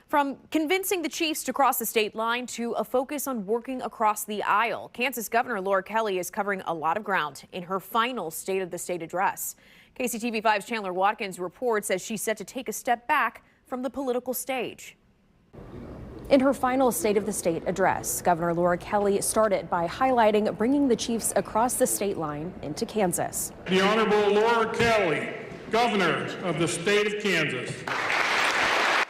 From convincing the Chiefs to cross the state line to a focus on working across the aisle, Kansas Governor Laura Kelly is covering a lot of ground in her final State of the State address. KCTV5's Chandler Watkins reports as she's set to take a step back from the political stage. In her final State of the State address, Governor Laura Kelly started by highlighting bringing the Chiefs across the state line into Kansas. The Honorable Laura Kelly, Governor of the state of Kansas.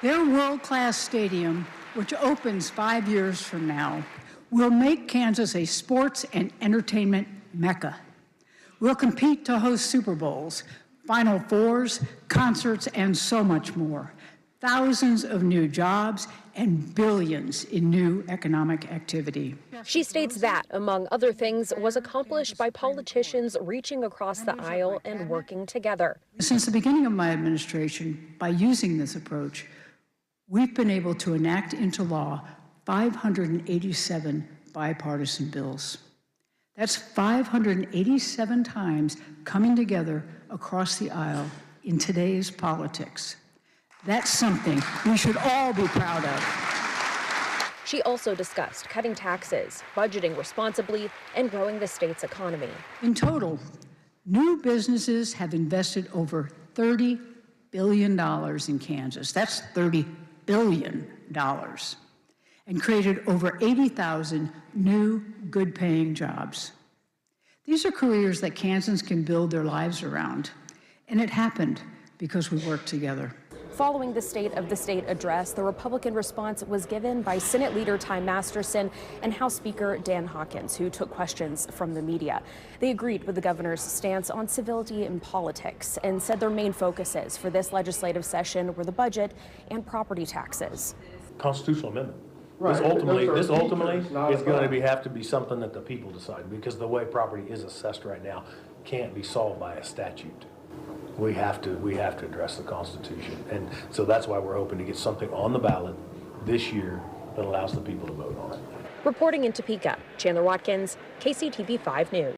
Their world-class stadium, which opens 5 years from now, will make Kansas a sports and entertainment mecca. We'll compete to host Super Bowls, Final Fours, concerts, and so much more. Thousands of new jobs and billions in new economic activity. She states that, among other things, was accomplished by politicians reaching across the aisle and working together. Since the beginning of my administration, by using this approach, we've been able to enact into law 587 bipartisan bills. That's 587 times coming together across the aisle in today's politics. That's something we should all be proud of. She also discussed cutting taxes, budgeting responsibly, and growing the state's economy. In total, new businesses have invested over $30 billion in Kansas. That's $30 billion. And created over 80,000 new, good-paying jobs. These are careers that Kansans can build their lives around. And it happened because we worked together. Following the State of the State address, the Republican response was given by Senate Leader Ty Masterson and House Speaker Dan Hawkins, who took questions from the media. They agreed with the governor's stance on civility in politics and said their main focuses for this legislative session were the budget and property taxes. Constitutional amendment. Right. This ultimately is going to have to be something that the people decide, because the way property is assessed right now can't be solved by a statute. We have to address the Constitution, and so that's why we're hoping to get something on the ballot this year that allows the people to vote on it. Reporting in Topeka, Chandler Watkins, KCTV 5 News.